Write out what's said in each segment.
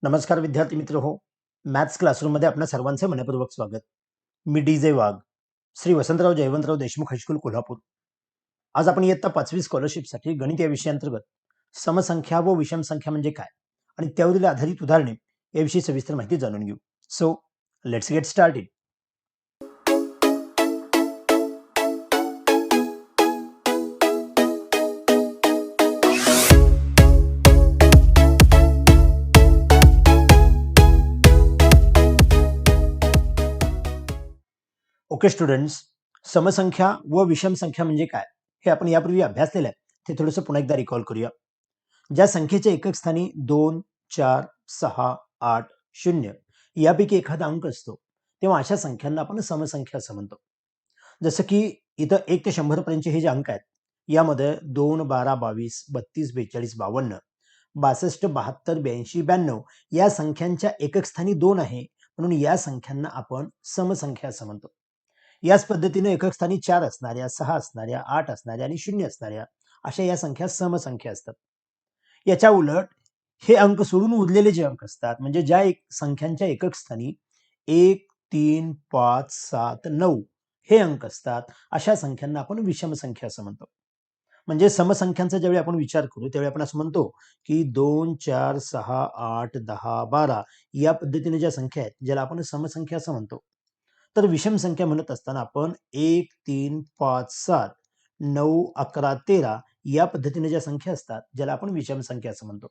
नमस्कार विद्यार्थी मित्र हो. मॅथ्स क्लासरूममध्ये आपल्या सर्वांचे मनपूर्वक स्वागत. मी डी.जे. वाघ, श्री वसंतराव जयवंतराव देशमुख हायस्कूल कोल्हापूर. आज आपण इयत्ता 5वी स्कॉलरशिपसाठी गणित या विषयांतर्गत समसंख्या व विषम संख्या म्हणजे काय आणि त्यावरील आधारित उदाहरणे याविषयी सविस्तर माहिती जाणून घेऊ. So let's get started. Okay students, समसंख्या व विषम संख्या म्हणजे काय हे आपण यापूर्वी अभ्यासलेलं आहे. ते थोडंसं पुन्हा एकदा रिकॉल करूया. ज्या संख्येच्या एकक स्थानी 2, 4, 6, 8, 0 यापैकी एखादा अंक असतो तेव्हा अशा संख्यांना आपण समसंख्या असं म्हणतो. जसं की इथं 1 ते 100 पर्यंतचे हे जे अंक आहेत यामध्ये 2, 12, 22, 32, 42, 52, 62, 72, 82, 92 या संख्यांच्या एकक स्थानी 2 आहे, म्हणून या संख्यांना आपण समसंख्या असं म्हणतो. याच पद्धतीने एकक स्थानी 4 असणाऱ्या, 6 असणाऱ्या, 8 असणाऱ्या आणि 0 असणाऱ्या अशा या संख्या समसंख्या असतात. याच्या उलट हे अंक सोडून उरलेले जे अंक असतात म्हणजे ज्या संख्यांच्या एकक स्थानी 1, 3, 5, 7, 9 हे अंक असतात अशा संख्यांना आपण विषम संख्या असं म्हणतो. म्हणजे समसंख्यांचा ज्यावेळी आपण विचार करू त्यावेळी आपण असं म्हणतो की 2, 4, 6, 8, 10, 12 या पद्धतीने ज्या संख्या आहेत ज्याला आपण समसंख्या असं म्हणतो. तर विषम संख्या म्हणत असताना आपण 1, 3, 5, 7, 9, 11, 13 या पद्धतीने ज्या संख्या असतात ज्याला आपण विषम संख्या असं म्हणतो.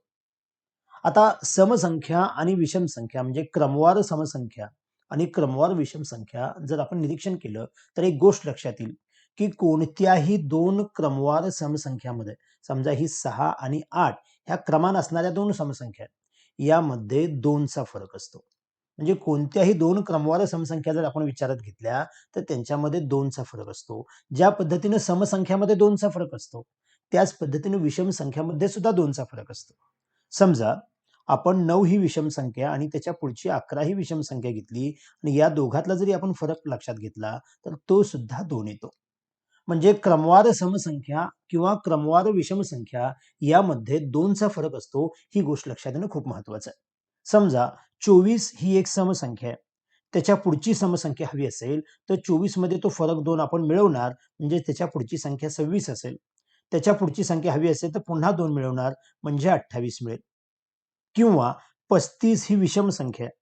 आता समसंख्या आणि विषम संख्या म्हणजे क्रमवार समसंख्या आणि क्रमवार विषम संख्या जर आपण निरीक्षण केलं तर एक गोष्ट लक्षात येईल की कोणत्याही दोन क्रमवार समसंख्यामध्ये, समजा ही 6 आणि 8 ह्या क्रमान असणाऱ्या दोन समसंख्या यामध्ये 2चा फरक असतो. म्हणजे कोणत्याही दोन क्रमवार समसंख्या जर आपण विचारात घेतल्या तर त्यांच्यामध्ये 2चा फरक असतो. ज्या पद्धतीने समसंख्यामध्ये 2चा फरक असतो त्याच पद्धतीने विषम संख्यामध्ये सुद्धा 2चा फरक असतो. समजा आपण 9 ही विषम संख्या आणि त्याच्या पुढची 11 ही विषम संख्या घेतली आणि या दोघातला जरी आपण फरक लक्षात घेतला तर तो सुद्धा 2 येतो. म्हणजे क्रमवार समसंख्या किंवा क्रमवार विषम संख्या यामध्ये 2चा फरक असतो, ही गोष्ट लक्षात येणं खूप महत्वाचं आहे. समजा 24 ही एक समसंख्या आहे, त्याच्या पुढची समसंख्या हवी असेल तर 24 मध्ये तो फरक 2 आपण मिळवणार म्हणजे त्याच्या पुढची संख्या 26 असेल. त्याच्या पुढची संख्या हवी असेल तर पुन्हा 2 मिळवणार म्हणजे 28 मिळेल. किंवा 35 ही विषम संख्या आहे,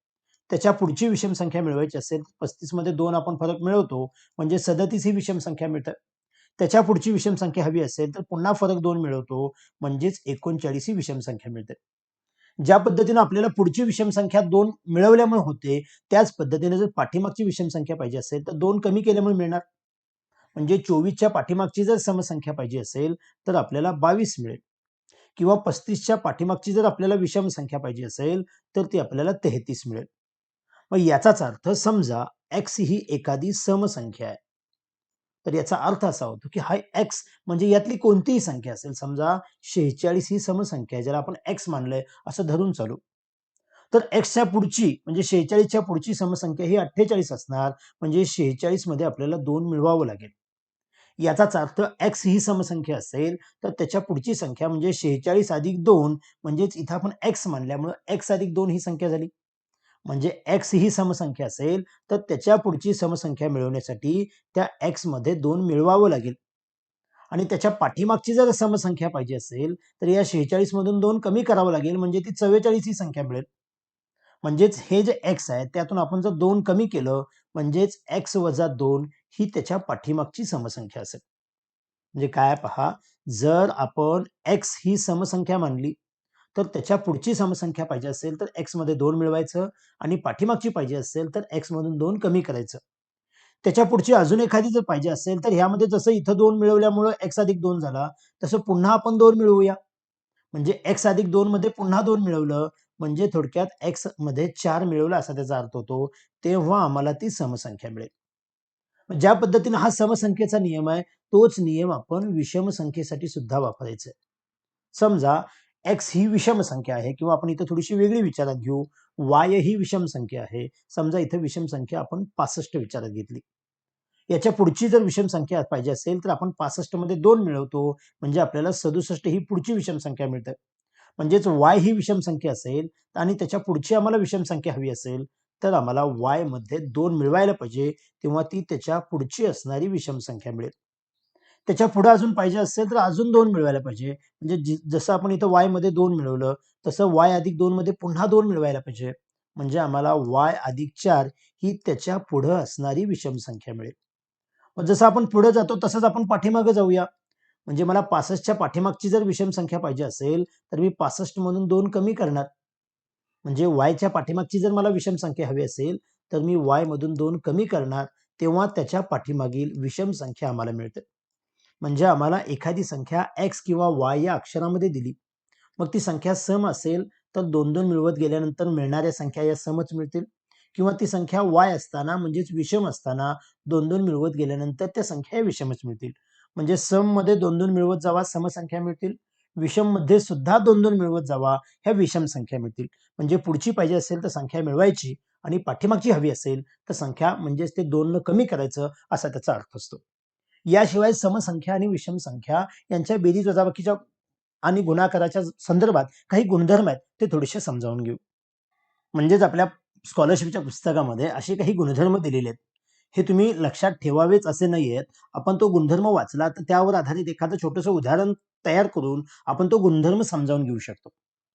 त्याच्या पुढची विषम संख्या मिळवायची असेल 35 मध्ये 2 आपण फरक मिळवतो म्हणजे 37 ही विषम संख्या मिळते. त्याच्या पुढची विषम संख्या हवी असेल तर पुन्हा फरक 2 मिळवतो म्हणजेच 39 ही विषम संख्या मिळते. ज्या पद्धतीने आपल्याला पुढची विषम संख्या 2 मिळवल्यामुळे होते त्याच पद्धतीने जर पाठीमागची विषम संख्या पाहिजे असेल तर 2 कमी केल्यामुळे मिळणार. म्हणजे 24च्या पाठीमागची जर समसंख्या पाहिजे असेल तर आपल्याला 22 मिळेल. किंवा 35च्या पाठीमागची जर आपल्याला विषम संख्या पाहिजे असेल तर ती आपल्याला 33 मिळेल. मग याचाच अर्थ समजा x ही एखादी समसंख्या आहे. तर याचा अर्थ असा होतो की हा x म्हणजे यातली कोणतीही संख्या असेल, समजा 46 ही समसंख्या आहे ज्याला आपण x मानलंय असं धरून चालू. तर x पुढची म्हणजे 46च्या पुढची समसंख्या ही 48 असणार म्हणजे 46 मध्ये आपल्याला 2 मिळवावं लागेल. याचाच अर्थ x ही समसंख्या असेल तर त्याच्या पुढची संख्या म्हणजे 46 अधिक 2 म्हणजेच इथं आपण x मानल्यामुळे x अधिक 2 ही संख्या झाली. म्हणजे x ही समसंख्या असेल तर त्याच्या पुढची समसंख्या मिळवण्यासाठी त्या x मध्ये 2 मिळवावं लागेल. आणि त्याच्या पाठीमागची जर समसंख्या पाहिजे असेल तर या 46 मधून 2 कमी करावं लागेल म्हणजे ती 44 ही संख्या मिळेल. म्हणजेच हे जे x आहे त्यातून आपण जर 2 कमी केलं म्हणजेच x वजा 2 ही त्याच्या पाठीमागची समसंख्या असेल. म्हणजे काय पहा, जर आपण x ही समसंख्या मानली तर त्याच्या पुढची समसंख्या पाहिजे असेल तर x मध्ये 2 मिळवायचं आणि पाठीमागची पाहिजे असेल तर x मधून 2 कमी करायचं. त्याच्या पुढची अजून एखादी जर पाहिजे असेल तर ह्यामध्ये जसं इथं 2 मिळवल्यामुळे x अधिक 2 झाला तसं पुन्हा आपण 2 मिळवूया. म्हणजे x अधिक 2 मध्ये पुन्हा 2 मिळवलं म्हणजे थोडक्यात x मध्ये 4 मिळवलं असा त्याचा अर्थ होतो. तेव्हा आम्हाला ती समसंख्या मिळेल. ज्या पद्धतीने हा समसंख्येचा नियम आहे तोच नियम आपण विषम संख्येसाठी सुद्धा वापरायचा आहे. समजा x ही विषम संख्या आहे किंवा आपण इथे थोडीशी वेगळी विचारात घेऊ, y ही विषम संख्या आहे. समजा इथे विषम संख्या आपण 65 विचारात घेतली. याच्या पुढची जर विषम संख्या पाहिजे असेल तर आपण 65 मध्ये 2 मिळवतो म्हणजे आपल्याला 67 ही पुढची विषम संख्या मिळते. म्हणजेच y ही विषम संख्या असेल आणि त्याच्या पुढची आम्हाला विषम संख्या हवी असेल तर आम्हाला y मध्ये 2 मिळवायला पाहिजे, तेव्हा ती त्याच्या पुढची असणारी विषम संख्या मिळेल. त्याच्या पुढे अजून पाहिजे असेल तर अजून 2 मिळवायला पाहिजे. म्हणजे जसं आपण इथं y मध्ये 2 मिळवलं, तसं y अधिक 2 मध्ये पुन्हा 2 मिळवायला पाहिजे. म्हणजे आम्हाला y अधिक 4 ही त्याच्या पुढे असणारी विषम संख्या मिळेल. मग जसं आपण पुढे जातो तसंच आपण पाठीमागे जाऊया. म्हणजे मला 65च्या पाठीमागची जर विषम संख्या पाहिजे असेल, तर मी 65 मधून 2 कमी करणार. म्हणजे yच्या पाठीमागची जर मला विषम संख्या हवी असेल, तर मी y मधून 2 कमी करणार, तेव्हा त्याच्या पाठीमागील विषम संख्या आम्हाला मिळते. म्हणजे आम्हाला एखादी संख्या x किंवा y या अक्षरामध्ये दिली. मग ती संख्या सम असेल तर 2-2 मिळवत गेल्यानंतर मिळणाऱ्या संख्या या समच मिळतील, किंवा ती संख्या y असताना म्हणजेच विषम असताना 2-2 मिळवत गेल्यानंतर त्या संख्या या विषमच मिळतील. म्हणजे सम मध्ये 2-2 मिळवत जावा समसंख्या मिळतील, विषम मध्ये सुद्धा 2-2 मिळवत जावा ह्या विषम संख्या मिळतील. म्हणजे पुढची पाहिजे असेल तर संख्या मिळवायची आणि पाठीमागची हवी असेल तर संख्या म्हणजेच ते 2 न कमी करायचं असा त्याचा अर्थ असतो. याशिवाय समसंख्या आणि विषम संख्या यांच्या बेरीज वजाबाकीच्या आणि गुणाकाराच्या संदर्भात काही गुणधर्म आहेत ते थोडेसे समजावून घेऊ. म्हणजेच आपल्या स्कॉलरशिपच्या पुस्तकामध्ये असे काही गुणधर्म दिलेले आहेत. हे तुम्ही लक्षात ठेवावेच असे नाहीयेत. आपण तो गुणधर्म वाचला तर त्यावर आधारित एखादं छोटंसं उदाहरण तयार करून आपण तो गुणधर्म समजावून घेऊ शकतो.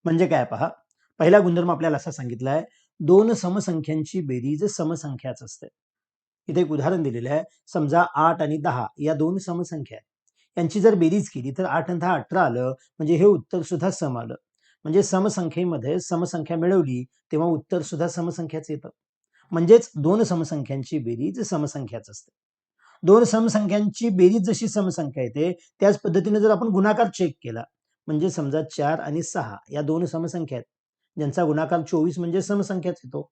म्हणजे काय पहा, पहिला गुणधर्म आपल्याला असा सांगितलाय, दोन समसंख्यांची बेरीज समसंख्याच असते. इथे एक उदाहरण दिलेलं आहे. समजा 8 आणि 10 या दोन समसंख्या आहेत. यांची जर बेरीज केली तर 8 आणि 10 18 आलं, म्हणजे हे उत्तर सुद्धा सम आलं. म्हणजे समसंख्येमध्ये समसंख्या मिळवली तेव्हा उत्तर सुद्धा समसंख्याच येतं. म्हणजेच दोन समसंख्यांची बेरीज समसंख्याच असते. दोन समसंख्यांची बेरीज जशी समसंख्या येते त्याच पद्धतीने जर आपण गुणाकार चेक केला, म्हणजे समजा 4 आणि 6 या दोन समसंख्या आहेत, ज्यांचा गुणाकार 24 म्हणजे समसंख्याच येतो.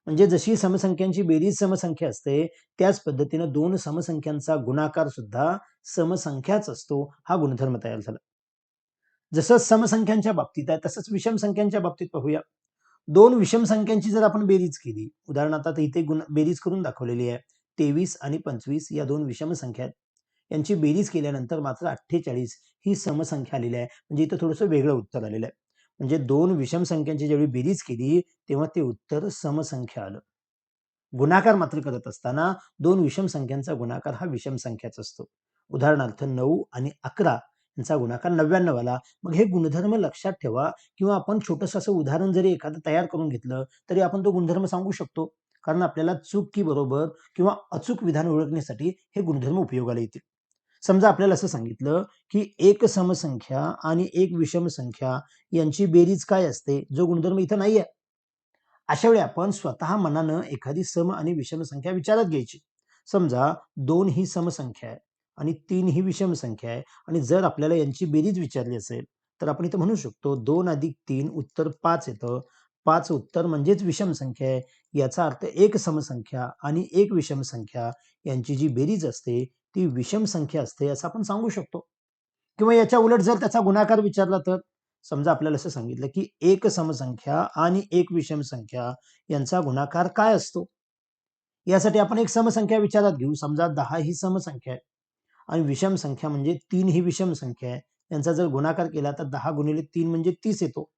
म्हणजे जशी समसंख्यांची बेरीज समसंख्या असते त्याच पद्धतीने दोन समसंख्यांचा गुणाकार सुद्धा समसंख्याच असतो. हा गुणधर्म तयार झाला. जसं समसंख्यांच्या बाबतीत आहे तसंच विषम संख्यांच्या बाबतीत पाहूया. दोन विषम संख्यांची जर आपण बेरीज केली, उदाहरणार्थ आता इथे बेरीज करून दाखवलेली आहे. 23 आणि 25 या दोन विषम संख्या आहेत. यांची बेरीज केल्यानंतर मात्र 48 ही समसंख्या आलेली आहे. म्हणजे इथं थोडंसं वेगळं उत्तर आलेलं आहे. म्हणजे दोन विषम संख्यांची ज्यावेळी बेरीज केली तेव्हा ते उत्तर समसंख्या आलं. गुणाकार मात्र करत असताना दोन विषम संख्यांचा गुणाकार हा विषम संख्याच असतो. उदाहरणार्थ 9 आणि 11 यांचा गुणाकार 99 आला. मग हे गुणधर्म लक्षात ठेवा, किंवा आपण छोटंसं असं उदाहरण जरी एखादं तयार करून घेतलं तरी आपण तो गुणधर्म सांगू शकतो. कारण आपल्याला चूक की बरोबर किंवा अचूक विधान ओळखण्यासाठी हे गुणधर्म उपयोगाला येतील. समजा आपल्याला असं सांगितलं की एक समसंख्या आणि एक विषम संख्या यांची बेरीज काय असते, जो गुणधर्म इथं नाहीये. अशा वेळी आपण स्वतः मनानं एखादी सम आणि विषम संख्या विचारात घ्यायची. समजा 2 ही समसंख्या आहे आणि 3 ही विषम संख्या आहे, आणि जर आपल्याला यांची बेरीज विचारली असेल तर आपण इथं म्हणू शकतो 2 अधिक 3 उत्तर 5 येतं. 5 उत्तर म्हणजेच विषम संख्या आहे. याचा अर्थ एक समसंख्या आणि एक विषम संख्या यांची जी बेरीज असते ती विषम संख्या असते असं आपण सांगू शकतो. किंवा याच्या उलट जर त्याचा गुणाकार विचारला तर, समजा आपल्याला असं सांगितलं की एक समसंख्या आणि एक विषम संख्या यांचा गुणाकार काय असतो. यासाठी आपण एक समसंख्या विचारात घेऊ. समजा 10 ही समसंख्या आहे आणि विषम संख्या म्हणजे 3 ही विषम संख्या आहे. यांचा जर गुणाकार केला तर 10 गुणिले 3 म्हणजे 30 येतो.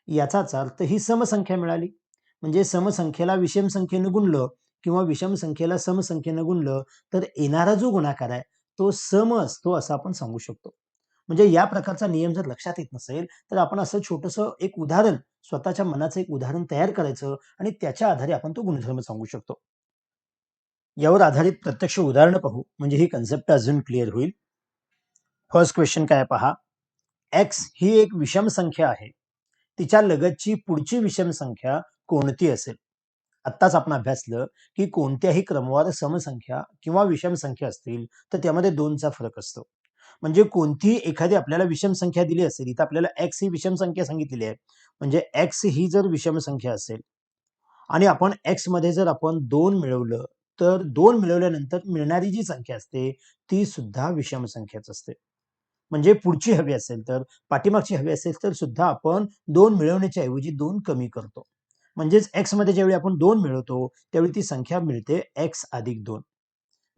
याचाच अर्थ ही समसंख्या मिळाली. म्हणजे समसंख्येला विषम संख्येनं गुणलं किंवा विषम संख्येला समसंख्येनं गुणलं तर येणारा जो गुणाकार आहे तो सम असतो असं आपण सांगू शकतो. म्हणजे या प्रकारचा नियम जर लक्षात येत नसेल तर आपण असं छोटंसं एक उदाहरण, स्वतःच्या मनाचं एक उदाहरण तयार करायचं आणि त्याच्या आधारे आपण तो गुणधर्म सांगू शकतो. यावर आधारित प्रत्यक्ष उदाहरणं पाहू, म्हणजे ही कन्सेप्ट अजून क्लिअर होईल. फर्स्ट क्वेश्चन काय पहा, एक्स ही एक विषम संख्या आहे, तिच्या लगतची पुढची विषम संख्या कोणती असेल. आत्ताच आपण अभ्यासलं की कोणत्याही क्रमवार समसंख्या किंवा विषम संख्या असतील तर त्यामध्ये 2चा फरक असतो. म्हणजे कोणतीही एखादी आपल्याला विषम संख्या दिली असेल, इथं आपल्याला एक्स ही विषम संख्या सांगितलेली आहे. म्हणजे एक्स ही जर विषम संख्या असेल आणि आपण एक्स मध्ये जर आपण 2 मिळवलं तर 2 मिळवल्यानंतर मिळणारी जी संख्या असते ती सुद्धा विषम संख्याच असते. म्हणजे पुढची हवी असेल तर, पाठीमागची हवी असेल तर सुद्धा आपण 2 मिळवण्याच्या ऐवजी 2 कमी करतो. म्हणजेच एक्स मध्ये ज्यावेळी आपण 2 मिळवतो त्यावेळी ती संख्या मिळते एक्स अधिक 2.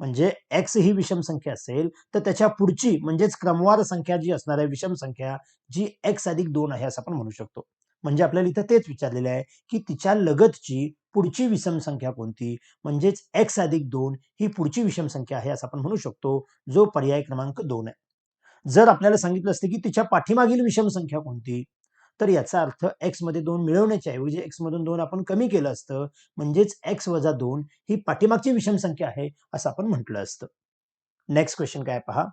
म्हणजे एक्स ही विषम संख्या असेल तर त्याच्या पुढची म्हणजेच क्रमवार संख्या जी असणार आहे विषम संख्या जी एक्स अधिक 2 आहे असं आपण म्हणू शकतो. म्हणजे आपल्याला इथं तेच विचारलेलं आहे की तिच्या लगतची पुढची विषम संख्या कोणती, म्हणजेच एक्स अधिक 2 ही पुढची विषम संख्या आहे असं आपण म्हणू शकतो, जो पर्याय क्रमांक 2 आहे. जर आपल्याला सांगितलं असतं की तिच्या पाठीमागील विषम संख्या कोणती, तर याचा अर्थ एक्स मध्ये 2 मिळवण्याच्या ऐवजी एक्स मधून 2 आपण कमी केलं असतं, म्हणजेच एक्स वजा 2 ही पाठीमागची विषम संख्या आहे असं आपण म्हटलं असतं. नेक्स्ट क्वेश्चन काय पहा.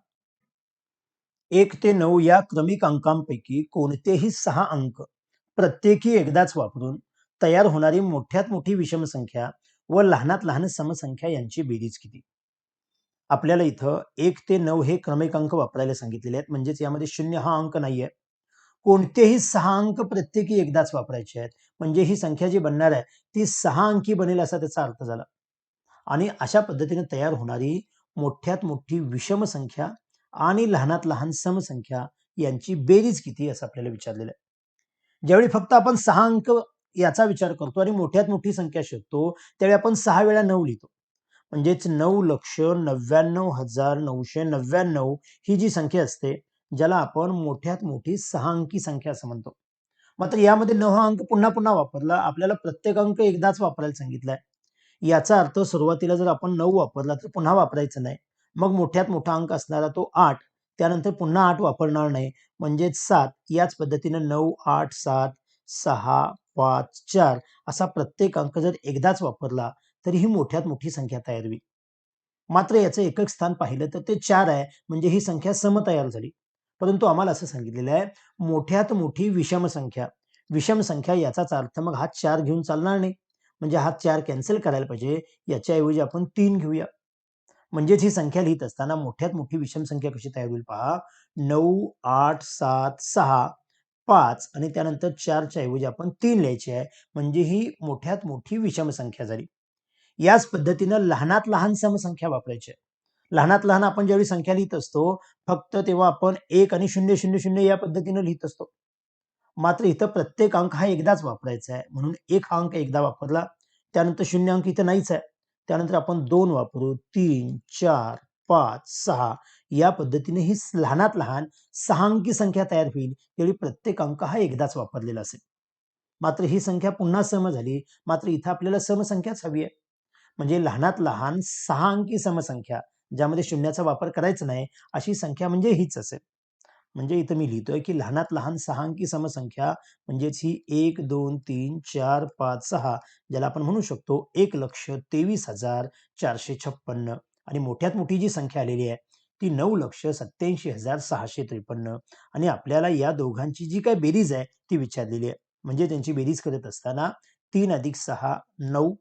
1 ते 9 या क्रमिक अंकांपैकी कोणतेही 6 अंक प्रत्येकी एकदाच वापरून तयार होणारी मोठ्यात मोठी विषम संख्या व लहानात लहान समसंख्या यांची बेरीज किती? आपल्याला इथं 1 ते 9 हे क्रमिक अंक वापरायला सांगितलेले आहेत, म्हणजेच यामध्ये 0 हा अंक नाहीये. कोणतेही 6 अंक प्रत्येकी एकदाच वापरायचे आहेत, म्हणजे ही संख्या जी बनणार आहे ती 6 अंकी बनेल असा त्याचा अर्थ झाला. आणि अशा पद्धतीने तयार होणारी मोठ्यात मोठी विषम संख्या आणि लहानात लहान समसंख्या यांची बेरीज किती असं आपल्याला विचारलेलं आहे. ज्यावेळी फक्त आपण 6 अंक याचा विचार करतो आणि मोठ्यात मोठी संख्या शोधतो त्यावेळी आपण 6 वेळा 9 लिहितो, म्हणजेच 9,99,999 ही जी संख्या असते ज्याला आपण मोठ्यात मोठी 6 अंकी संख्या असं म्हणतो. मात्र यामध्ये 9 हा अंक पुन्हा पुन्हा वापरला, आपल्याला प्रत्येक अंक एकदाच वापरायला सांगितलाय. याचा अर्थ सुरुवातीला जर आपण 9 वापरला तर पुन्हा वापरायचं नाही. मग मोठ्यात मोठा अंक असणारा तो 8, त्यानंतर पुन्हा 8 वापरणार नाही, म्हणजेच 7. याच पद्धतीने 9, 8, 7, 6, 5, 4 असा प्रत्येक अंक जर एकदाच वापरला तरी ही मोठ्यात मोठी संख्या तयार होईल. मात्र याचं एकक स्थान पाहिलं तर ते 4 आहे, म्हणजे ही संख्या सम तयार झाली. परंतु आम्हाला असं सांगितलेलं आहे मोठ्यात मोठी विषम संख्या. विषम संख्या याचाच अर्थ मग हा 4 घेऊन चालणार नाही, म्हणजे हा 4 कॅन्सल करायला पाहिजे. याच्याऐवजी आपण 3 घेऊया. म्हणजेच ही संख्या लिहित असताना मोठ्यात मोठी विषम संख्या कशी तयार होईल पहा. 9, 8, 7, 6, 5 आणि त्यानंतर 4च्या ऐवजी आपण 3 लिहायचे आहे, म्हणजे ही मोठ्यात मोठी विषम संख्या झाली. याच पद्धतीनं लहानात लहान समसंख्या वापरायची आहे. लहानात लहान आपण ज्यावेळी संख्या लिहित असतो फक्त तेव्हा आपण 1 आणि 0, 0, 0 या पद्धतीनं लिहित असतो. मात्र इथं प्रत्येक अंक हा एकदाच वापरायचा आहे, म्हणून 1 हा अंक एकदा वापरला, त्यानंतर 0 अंक इथं नाहीच आहे. त्यानंतर आपण 2 वापरू, 3, 4, 5, 6 या पद्धतीने ही लहानात लहान 6 अंकी संख्या तयार होईल, त्यावेळी प्रत्येक अंक हा एकदाच वापरलेला असेल. मात्र ही संख्या पुन्हा सम झाली, मात्र इथं आपल्याला समसंख्याच हवी आहे. म्हणजे लहानात लहान 6 अंकी समसंख्या ज्यामध्ये शून्याचा वापर करायचा नाही अशी संख्या म्हणजे हीच असेल. म्हणजे इथं मी लिहितोय की लहानात लहान 6 अंकी समसंख्या म्हणजेच ही 1, 2, 3, 4, 5, 6 ज्याला आपण म्हणू शकतो 1,23,456 आणि मोठ्यात मोठी जी संख्या आलेली आहे ती 9,87,653 आणि आपल्याला या दोघांची जी काही बेरीज आहे ती विचारलेली आहे. म्हणजे त्यांची बेरीज करत असताना 3 अधिक 6 9,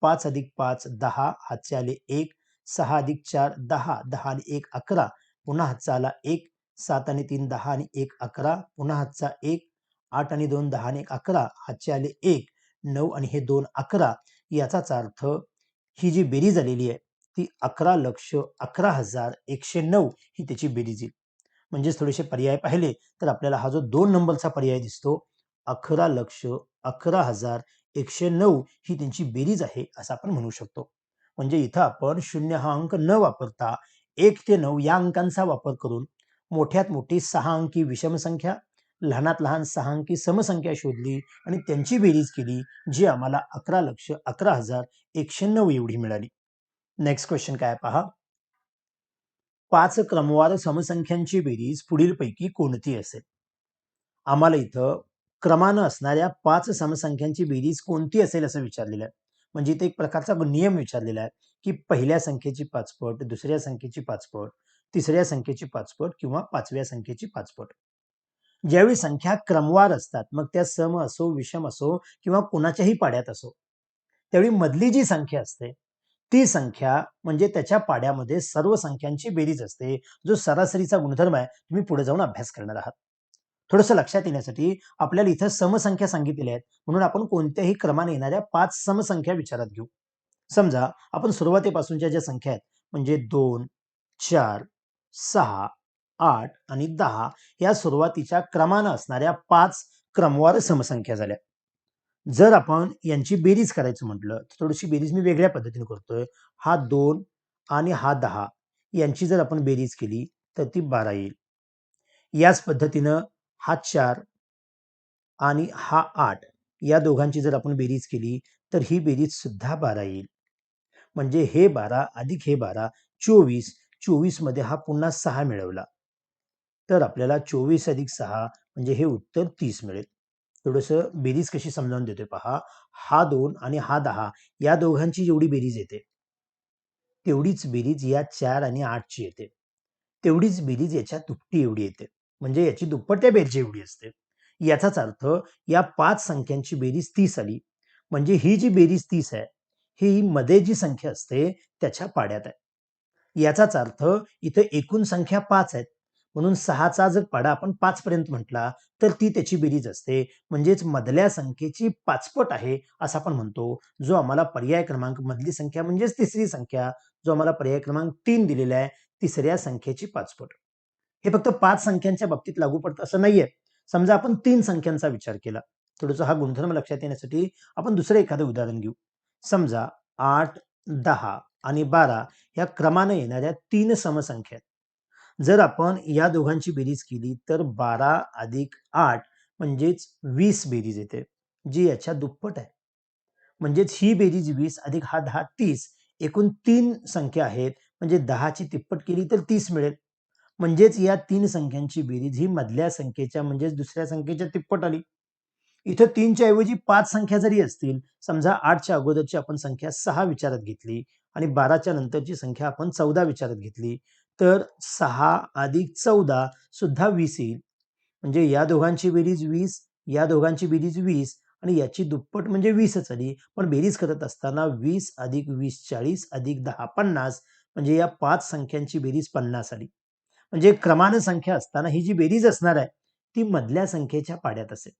5 अधिक 5 10, हातचे आले 1, 6 अधिक 4 10, 10 आणि 1 11, पुन्हा हातचा आला 1, 7 आणि 3 10 आणि 1 11, पुन्हा हातचा 1, 8 आणि 2 10 आणि 1 11, हातचे आले 1, 9 आणि हे 2 11. याचाच अर्थ ही जी बेरीज आलेली आहे ती 11,11,109 ही त्याची बेरीज येईल. म्हणजेच थोडेसे पर्याय पाहिले तर आपल्याला हा जो 2 नंबरचा पर्याय दिसतो 11,11,109 ही त्यांची बेरीज आहे असं आपण म्हणू शकतो. म्हणजे इथं आपण 0 हा अंक न वापरता 1 ते 9 या अंकांचा वापर करून मोठ्यात मोठी 6 अंकी विषम संख्या, लहानात लहान 6 अंकी समसंख्या शोधली आणि त्यांची बेरीज केली, जी आम्हाला 11,11,109 एवढी मिळाली. नेक्स्ट क्वेश्चन काय पहा. 5 क्रमवार समसंख्यांची बेरीज पुढीलपैकी कोणती असेल? आम्हाला इथं क्रमानं असणाऱ्या 5 समसंख्यांची बेरीज कोणती असेल असं विचारलेलं आहे. म्हणजे इथे एक प्रकारचा नियम विचारलेला आहे की पहिल्या संख्येची 5 पट, दुसऱ्या संख्येची 5 पट, तिसऱ्या संख्येची 5 पट किंवा 5व्या संख्येची 5 पट. ज्यावेळी संख्या क्रमवार असतात मग त्या सम असो, विषम असो किंवा कोणाच्याही पाड्यात असो, त्यावेळी मधली जी संख्या असते ती संख्या म्हणजे त्याच्या पाड्यामध्ये सर्व संख्यांची बेरीज असते, जो सरासरीचा गुणधर्म आहे. तुम्ही पुढे जाऊन अभ्यास करणार आहात. थोडंसं लक्षात येण्यासाठी आपल्याला इथं समसंख्या सांगितलेल्या आहेत, म्हणून आपण कोणत्याही क्रमाने येणाऱ्या 5 समसंख्या विचारात घेऊ. समजा आपण सुरुवातीपासूनच्या ज्या संख्या आहेत म्हणजे 2, 4, 6, 8 आणि 10 या सुरुवातीच्या क्रमानं असणाऱ्या 5 क्रमवार समसंख्या झाल्या. जर आपण यांची बेरीज करायचं म्हटलं तर थोडीशी बेरीज मी वेगळ्या पद्धतीने करतोय. हा 2 आणि हा 10 यांची जर आपण बेरीज केली तर ती 12 येईल. याच पद्धतीनं हा 4 आणि हा 8 या दोघांची जर आपण बेरीज केली तर ही बेरीज सुद्धा 12 येईल. म्हणजे हे 12 अधिक हे 12 24. 24 मध्ये हा पुन्हा 6 मिळवला तर आपल्याला 24 अधिक 6 म्हणजे हे उत्तर 30 मिळेल. थोडंसं बेरीज कशी समजावून देतोय पहा. हा 2 आणि हा 10 या दोघांची जेवढी बेरीज येते तेवढीच बेरीज या 4 आणि 8 ची येते. तेवढीच बेरीज याच्या दुपटी एवढी येते. म्हणजे याची दुप्पट त्या बेरची एवढी असते. याचाच अर्थ या 5 संख्यांची बेरीज 30 आली. म्हणजे ही जी बेरीज 30 आहे, ही मध्ये जी संख्या असते त्याच्या पाड्यात आहे. याचाच अर्थ इथे एकूण संख्या 5 आहेत. म्हणून 6चा जर पाडा आपण 5 पर्यंत म्हटला तर ती त्याची बेरीज असते. म्हणजेच मधल्या संख्येची पाचपट आहे असं आपण म्हणतो. जो आम्हाला पर्याय क्रमांक मधली संख्या म्हणजेच तिसरी संख्या जो आम्हाला पर्याय क्रमांक 3 दिलेला आहे, तिसऱ्या संख्येची पाचपट. हे फक्त 5 संख्यांच्या बाबतीत लागू पडतं असं नाहीये. समजा आपण 3 संख्यांचा विचार केला. थोडंसं हा गुणधर्म लक्षात येण्यासाठी आपण दुसरं एखादं उदाहरण घेऊ. समजा 8, 10 आणि 12 या क्रमाने येणाऱ्या 3 समसंख्या आहेत. जर आपण या दोघांची बेरीज केली तर 12 अधिक 8 म्हणजेच 20 बेरीज येते, जी याच्या दुप्पट आहे. म्हणजेच ही बेरीज 20 अधिक हा 10 30. एकूण 3 संख्या आहेत म्हणजे 10ची तिप्पट केली तर 30 मिळेल. म्हणजेच या 3 संख्यांची बेरीज ही मधल्या संख्येच्या म्हणजेच दुसऱ्या संख्येच्या तिप्पट आली. इथं 3च्या ऐवजी 5 संख्या जरी असतील, समजा 8च्या अगोदरची आपण संख्या 6 विचारात घेतली आणि 12च्या नंतरची संख्या आपण 14 विचारात घेतली, तर 6 अधिक 14 सुद्धा 20 येईल. म्हणजे या दोघांची बेरीज 20, या दोघांची बेरीज 20 आणि याची दुप्पट म्हणजे 20च आली. पण बेरीज करत असताना 20 अधिक 20 40 अधिक 10 50 म्हणजे या 5 संख्यांची बेरीज 50 आली. म्हणजे क्रमानं संख्या असताना ही जी बेरीज असणार आहे, ती मधल्या संख्येच्या पाड्यात असेल.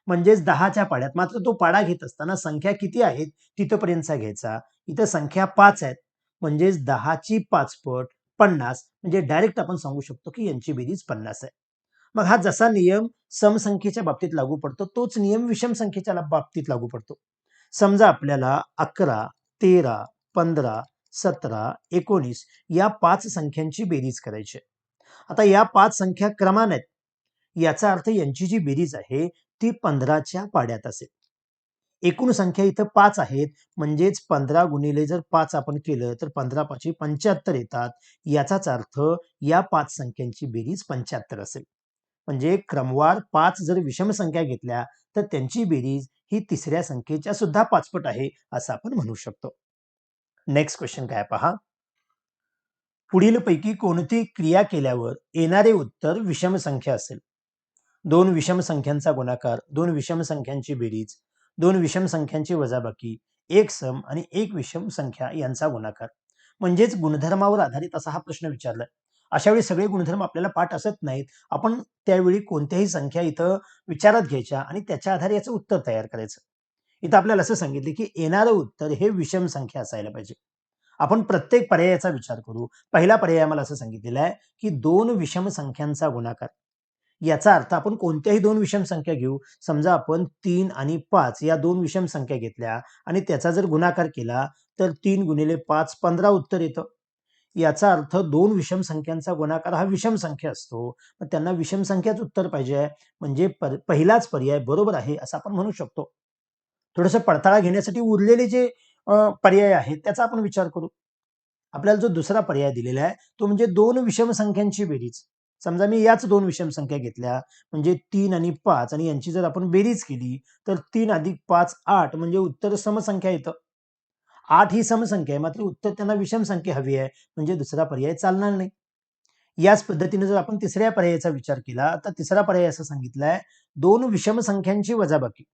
म्हणजेच 10च्या पाड्यात. मात्र तो पाडा घेत असताना संख्या किती आहेत तिथपर्यंतचा घ्यायचा. इथं संख्या 5 आहेत. म्हणजेच 10ची पाचपट 50 म्हणजे डायरेक्ट आपण सांगू शकतो की यांची बेरीज 50 आहे. मग हा जसा नियम समसंख्येच्या बाबतीत लागू पडतो, तोच नियम विषम संख्येच्या बाबतीत लागू पडतो. समजा आपल्याला 11, 13, 15, 17, 19 या 5 संख्यांची बेरीज करायची आहे. आता या 5 संख्या क्रमाने आहेत. याचा अर्थ यांची जी बेरीज आहे ती 15च्या पाड्यात असेल. एकूण संख्या इथं 5 आहेत म्हणजेच 15 गुणिले जर 5 आपण केलं तर 15 5 75 येतात. याचाच अर्थ या 5 संख्यांची बेरीज 75 असेल. म्हणजे क्रमवार 5 जर विषम संख्या घेतल्या तर त्यांची बेरीज ही तिसऱ्या संख्येच्या सुद्धा पाचपट आहे असं आपण म्हणू शकतो. नेक्स्ट क्वेश्चन काय पहा. पुढीलपैकी कोणती क्रिया केल्यावर येणारे उत्तर विषम संख्या असेल? 2 विषम संख्यांचा गुणाकार, 2 विषम संख्यांची बेरीज, 2 विषम संख्यांची वजाबाकी, 1 सम आणि 1 विषम संख्या यांचा गुणाकार. म्हणजेच गुणधर्मावर आधारित असा हा प्रश्न विचारलाय. अशा वेळी सगळे गुणधर्म आपल्याला पाठ असत नाहीत. आपण त्यावेळी कोणत्याही संख्या इथं विचारात घ्यायच्या आणि त्याच्या आधारे याचं उत्तर तयार करायचं. इथं आपल्याला असं सांगितलं की येणारं उत्तर हे विषम संख्या असायला पाहिजे. आपण प्रत्येक पर्यायाचा विचार करू. पहिला पर्याय आम्हाला असं सांगितलेला आहे की 2 विषम संख्यांचा गुणाकार. याचा अर्थ आपण कोणत्याही 2 विषम संख्या घेऊ. समजा आपण 3 आणि 5 या 2 विषम संख्या घेतल्या आणि त्याचा जर गुणाकार केला तर 3 गुणिले 5 15 उत्तर येतं. याचा अर्थ 2 विषम संख्यांचा गुणाकार हा विषम संख्या असतो. मग त्यांना विषम संख्याच उत्तर पाहिजे आहे. म्हणजे पहिलाच पर्याय बरोबर आहे असं आपण म्हणू शकतो. थोडंसं पडताळा घेण्यासाठी उरलेले जे पर्याय आहेत त्याचा आपण विचार करू. आपल्याला जो दुसरा पर्याय दिलेला आहे तो म्हणजे 2 विषम संख्यांची बेरीज. समजा मी याच 2 विषम संख्या घेतल्या म्हणजे 3 आणि 5 आणि यांची जर आपण बेरीज केली तर 3 अधिक 5 8 म्हणजे उत्तर समसंख्या येतं. 8 ही समसंख्या आहे मात्र उत्तर त्यांना विषम संख्या हवी आहे म्हणजे दुसरा पर्याय चालणार नाही. याच पद्धतीने जर आपण तिसऱ्या पर्यायाचा विचार केला तर तिसरा पर्याय असं सांगितलाय 2 विषम संख्यांची वजाबाकी.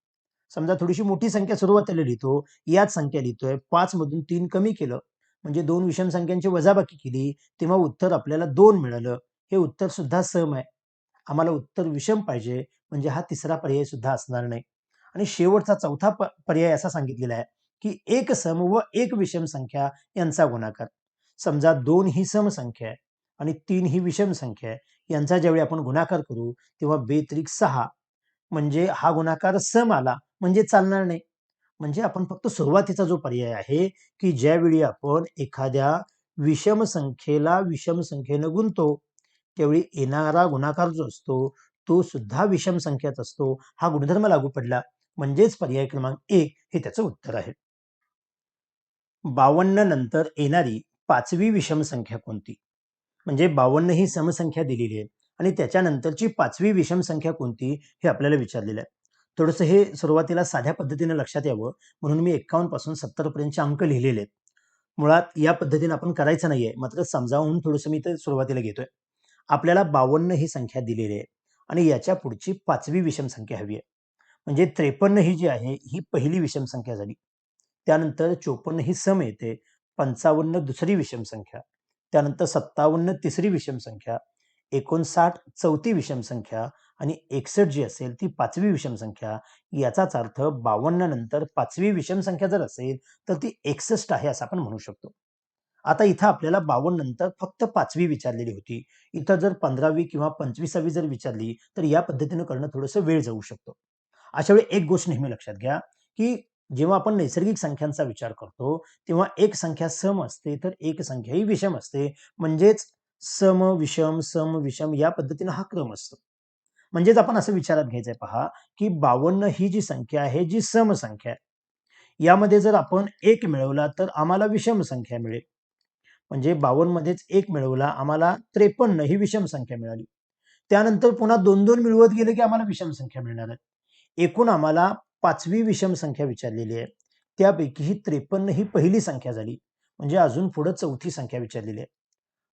समजा थोडीशी मोठी संख्या सुरुवातीला लिहितो, याच संख्या लिहितोय 5 मधून 3 कमी केलं म्हणजे 2 विषम संख्यांची वजाबाकी केली तेव्हा उत्तर आपल्याला 2 मिळालं. हे उत्तर सुद्धा सम आहे. आम्हाला उत्तर विषम पाहिजे म्हणजे हा तिसरा पर्याय सुद्धा असणार नाही. आणि शेवटचा चौथा पर्याय असा सांगितलेला आहे की एक सम व एक विषम संख्या यांचा गुणाकार. समजा 2 ही सम संख्या आहे आणि 3 ही विषम संख्या आहे. यांचा ज्यावेळी आपण गुणाकार करू तेव्हा बेत्रिक 6 म्हणजे हा गुणाकार सम आला म्हणजे चालणार नाही. म्हणजे आपण फक्त सुरुवातीचा जो पर्याय आहे की ज्यावेळी आपण एखाद्या विषम संख्येला विषम संख्येनं गुणतो त्यावेळी येणारा गुणाकार जो असतो तो सुद्धा विषम संख्यात असतो. हा गुणधर्म लागू पडला म्हणजेच पर्याय क्रमांक 1 हे त्याचं उत्तर आहे. 52 नंतर येणारी 5वी विषम संख्या कोणती? म्हणजे 52 ही समसंख्या दिलेली आहे आणि त्याच्यानंतरची 5वी विषम संख्या कोणती हे आपल्याला विचारलेलं आहे. थोडंसं हे सुरुवातीला साध्या पद्धतीने लक्षात यावं म्हणून मी 51 पासून 70 पर्यंतचे अंक लिहिलेले आहेत. मुळात या पद्धतीने आपण करायचं नाहीये, मात्र समजावून थोडंसं मी इथे सुरुवातीला घेतोय. आपल्याला 52 ही संख्या दिलेली आहे आणि याच्या पुढची 5वी विषम संख्या हवी आहे. म्हणजे 53 ही जी आहे ही पहिली विषम संख्या झाली. त्यानंतर 54 ही सम येते, 55 दुसरी विषम संख्या, त्यानंतर 57 तिसरी विषम संख्या, 59 चौथी विषम संख्या आणि 61 जी असेल ती 5वी विषम संख्या. याचाच अर्थ 52 नंतर 5वी विषम संख्या जर असेल तर ती 61 आहे असं आपण म्हणू शकतो. आता इथं आपल्याला 52 नंतर फक्त 5वी विचारलेली होती. इथं जर 15वी किंवा 25वी जर विचारली तर या पद्धतीनं करणं थोडंसं वेळ जाऊ शकतो. अशा वेळी एक गोष्ट नेहमी लक्षात घ्या, की जेव्हा आपण नैसर्गिक संख्यांचा विचार करतो, तेव्हा एक संख्या सम असते, तर एक संख्या ही विषम असते. म्हणजेच सम, विषम या पद्धतीनं हा क्रम असतो. म्हणजेच आपण असं विचारात घ्यायचंय पहा, की 52 ही जी संख्या आहे, जी सम संख्या आहे. यामध्ये जर आपण 1 मिळवला तर आम्हाला विषम संख्या मिळेल. म्हणजे 52 मध्येच 1 मिळवला आम्हाला 53 ही विषम संख्या मिळाली. त्यानंतर पुन्हा 2-2 मिळवत गेले की आम्हाला विषम संख्या मिळणार आहे. एकूण आम्हाला 5वी विषम संख्या विचारलेली आहे. त्यापैकी ही 53 ही पहिली संख्या झाली. म्हणजे अजून पुढे चौथी संख्या विचारलेली आहे.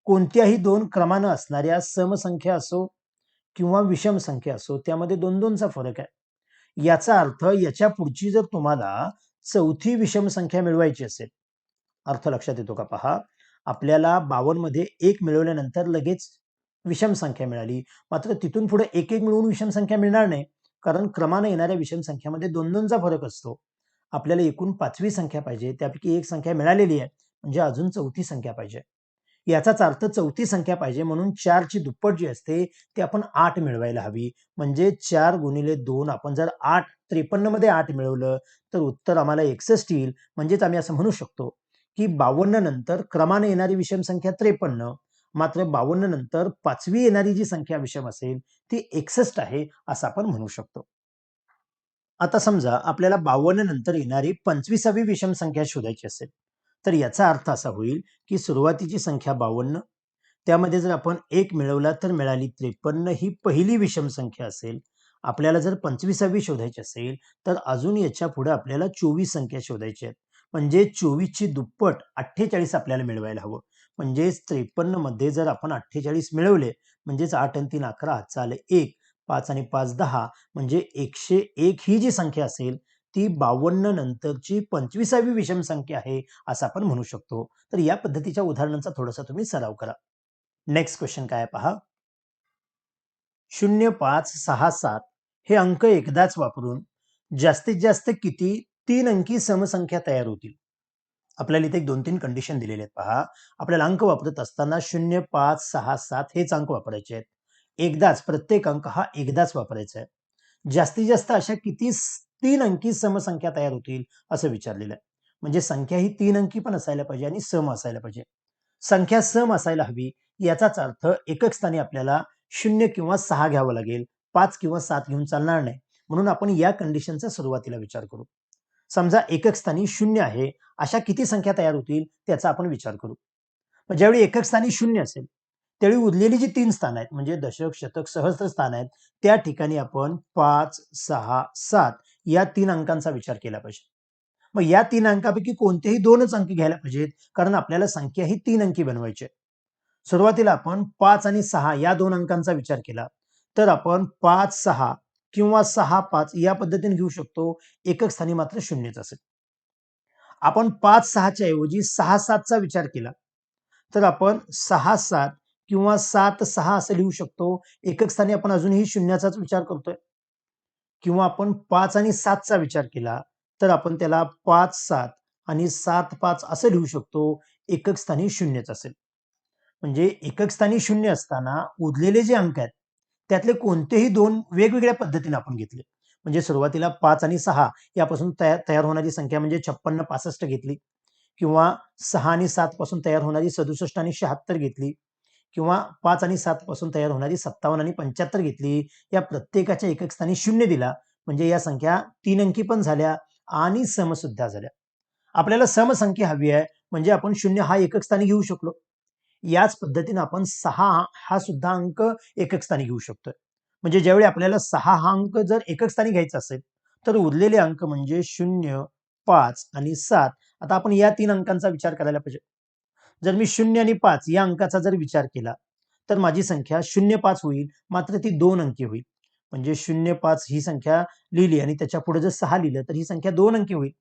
कोणत्याही 2 क्रमानं असणाऱ्या समसंख्या असो किंवा विषम संख्या असो त्यामध्ये 2-2चा फरक आहे. याचा अर्थ याच्या पुढची जर तुम्हाला चौथी विषम संख्या मिळवायची असेल, अर्थ लक्षात येतो का पहा. आपल्याला 52 मध्ये 1 मिळवल्यानंतर लगेच विषम संख्या मिळाली. मात्र तिथून पुढे 1-1 मिळवून विषम संख्या मिळणार नाही. कारण क्रमानं येणाऱ्या विषम संख्यामध्ये 2-2चा फरक असतो. आपल्याला एकूण 5वी संख्या पाहिजे. त्यापैकी एक संख्या मिळालेली आहे. म्हणजे अजून चौथी संख्या पाहिजे. याचाच अर्थ चौथी संख्या पाहिजे म्हणून 4 ची दुप्पट जी असते ती आपण 8 मिळवायला हवी. म्हणजे 4 गुणिले 2 आपण जर 53 मध्ये 8 मिळवलं तर उत्तर आम्हाला 61 येईल. म्हणजेच आम्ही असं म्हणू शकतो, की 52 नंतर क्रमाने येणारी विषम संख्या 53, मात्र 52 नंतर 5वी येणारी जी संख्या विषम असेल ती 61 आहे असं आपण म्हणू शकतो. आता समजा आपल्याला 52 नंतर येणारी 25वी विषम संख्या शोधायची असेल, तर याचा अर्थ असा होईल, की सुरुवातीची संख्या 52, त्यामध्ये जर आपण 1 मिळवला तर मिळाली 53 ही पहिली विषम संख्या असेल. आपल्याला जर 25वी शोधायची असेल, तर अजून याच्या पुढे आपल्याला 24 संख्या शोधायची आहे. म्हणजे 24 ची दुप्पट 48 आपल्याला मिळवायला हवं. म्हणजेच 53 मध्ये जर आपण 48 मिळवले, म्हणजेच 8 आणि 3 11 हातचा आले 1, 5 आणि 5 10 म्हणजे 101 ही जी संख्या असेल, ती 52 नंतरची 25वी विषम संख्या आहे, असं आपण म्हणू शकतो. तर या पद्धतीच्या उदाहरणांचा थोडासा तुम्ही सराव करा. नेक्स्ट क्वेश्चन काय आहे पहा. 0, 5, 6, 7 हे अंक एकदाच वापरून जास्तीत जास्त किती 3 अंकी समसंख्या तयार होतील? आपल्याला इथे 2-3 कंडिशन दिलेले आहेत पहा. आपल्याला अंक वापरत असताना 0, 5, 6, 7 हेच अंक वापरायचे आहेत. एकदाच प्रत्येक अंक हा एकदाच वापरायचा आहे. जास्तीत जास्त अशा किती 3 अंकी समसंख्या तयार होतील असं विचारलेलं आहे. म्हणजे संख्या ही 3 अंकी पण असायला पाहिजे आणि सम असायला पाहिजे. संख्या सम असायला हवी याचाच अर्थ एकक स्थानी आपल्याला 0 किंवा 6 घ्यावं लागेल. 5 किंवा 7 घेऊन चालणार नाही. म्हणून आपण या कंडिशनचा सुरुवातीला विचार करू. समजा एकक स्थानी 0 आहे, अशा किती संख्या तयार होतील त्याचा आपण विचार करू. मग ज्यावेळी एकक स्थानी 0 असेल, त्यावेळी उरलेली जी 3 स्थान आहेत म्हणजे दशक, शतक, सहस्त्र स्थान आहेत, त्या ठिकाणी आपण 5, 6, 7 या 3 अंकांचा विचार केला पाहिजे. मग या 3 अंकापैकी कोणतेही 2च अंक घ्यायला पाहिजेत, कारण आपल्याला संख्या ही 3 अंकी बनवायची आहे. सुरुवातीला आपण 5 आणि 6 या 2 अंकांचा विचार केला, तर आपण 5-6 किंवा 6-5 या पद्धतीने घेऊ शकतो. एकक स्थानी मात्र 0च असेल. आपण 5-6 च्या ऐवजी 6-7 चा विचार केला, तर आपण 6-7 किंवा 7-6 असं लिहू शकतो. एकक स्थानी आपण अजूनही शून्याचाच विचार करतोय. किंवा आपण 5 आणि 7 चा विचार केला, तर आपण त्याला 5-7 आणि 7-5 असं लिहू शकतो. एकक स्थानी 0च असेल. म्हणजे एकक स्थानी 0 असताना उरलेले जे अंक आहेत, त्यातले कोणतेही 2 वेगवेगळ्या पद्धतीने आपण घेतले. म्हणजे सुरुवातीला 5 आणि 6 यापासून तयार तयार होणारी संख्या म्हणजे 56-65 घेतली किंवा 6 आणि 7 पासून तयार होणारी 67 आणि 76 घेतली किंवा 5 आणि 7 पासून तयार होणारी 57 आणि 75 घेतली. या प्रत्येकाच्या एकक स्थानी 0 दिला म्हणजे या संख्या 3 अंकी पण झाल्या आणि समसुद्धा झाल्या. आपल्याला समसंख्या हवी आहे म्हणजे आपण 0 हा एकक स्थानी घेऊ शकलो. याच पद्धतीने आपण 6 हा सुद्धा अंक एकक स्थानी घेऊ शकतोय. म्हणजे ज्यावेळी आपल्याला 6 हा अंक जर एकक स्थानी घ्यायचा असेल तर उरलेले अंक म्हणजे 0, 5 आणि 7. आता आपण या 3 अंकांचा विचार करायला पाहिजे. जर मी 0 आणि 5 या अंकाचा जर विचार केला तर माझी संख्या 0,5 होईल, मात्र ती 2 अंकी होईल. म्हणजे 0,5 ही संख्या लिहिली आणि त्याच्या पुढे जर 6 लिहिलं तर ही संख्या 2 अंकी होईल.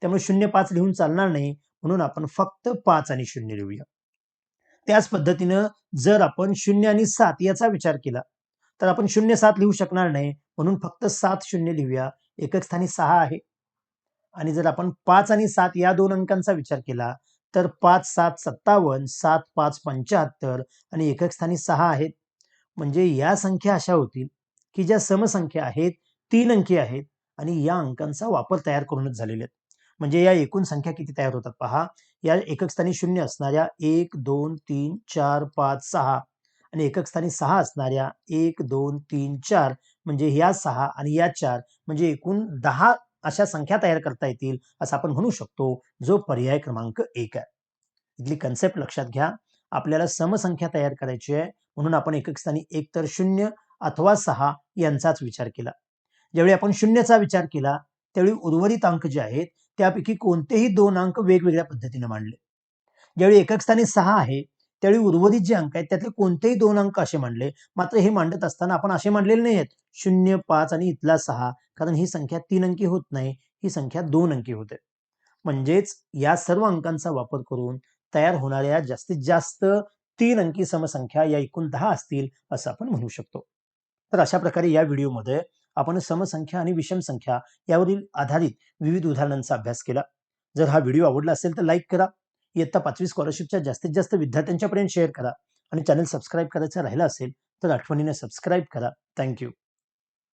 त्यामुळे 0,5 लिहून चालणार नाही, म्हणून आपण फक्त 5 आणि 0 लिहूया. त्याच पद्धतीनं जर आपण 0 आणि 7 याचा विचार केला तर आपण 0,7 लिहू शकणार नाही, म्हणून फक्त 7,0 लिहूया. एकक स्थानी 6 आहे. आणि जर आपण 5 आणि 7 या 2 अंकांचा विचार केला तर 5, 7, 57, 7, 5, 75 आणि एकक स्थानी 6 आहेत. म्हणजे या संख्या अशा होतील की ज्या समसंख्या आहेत, 3 अंकी आहेत आणि या अंकांचा वापर तयार करूनच झालेले आहेत. म्हणजे या एकूण संख्या किती तयार होतात पहा. या एकक स्थानी 0 असणाऱ्या 1, 2, 3, 4, 5, 6 आणि एकक स्थानी 6 असणाऱ्या 1, 2, 3, 4 म्हणजे या 6 आणि या 4 म्हणजे एकूण 10 अशा संख्या तयार करता येतील असं आपण म्हणू शकतो, जो पर्याय क्रमांक 1 आहे. इथली कन्सेप्ट लक्षात घ्या. आपल्याला समसंख्या तयार करायची आहे म्हणून आपण एकक स्थानी एकतर 0 अथवा 6 यांचाच विचार केला. ज्यावेळी आपण 0चा विचार केला त्यावेळी उर्वरित अंक जे आहेत त्यापैकी कोणतेही 2 अंक वेगवेगळ्या पद्धतीने मांडले. ज्यावेळी एकक स्थानी 6 आहे त्यावेळी उर्वरित जे अंक आहेत त्यातले कोणतेही 2 अंक असे मांडले. मात्र हे मांडत असताना आपण असे मांडलेले नाही आहेत 0, 5 आणि इथला 6, कारण ही संख्या 3 अंकी होत नाही, ही संख्या 2 अंकी होते. म्हणजेच या सर्व अंकांचा वापर करून तयार होणाऱ्या जास्तीत जास्त 3 अंकी समसंख्या या एकूण 10 असतील असं आपण म्हणू शकतो. तर अशा प्रकारे या व्हिडिओमध्ये आपण समसंख्या आणि विषम संख्या यावरील आधारित विविध उदाहरणांचा अभ्यास केला. जर हा व्हिडिओ आवडला असेल तर लाईक करा. इयत्ता 5वी स्कॉलरशिपच्या जास्तीत जास्त विद्यार्थ्यांच्यापर्यंत शेअर करा आणि चॅनल सबस्क्राईब करायचं राहिलं असेल तर आठवणीने सबस्क्राईब करा. थँक्यू.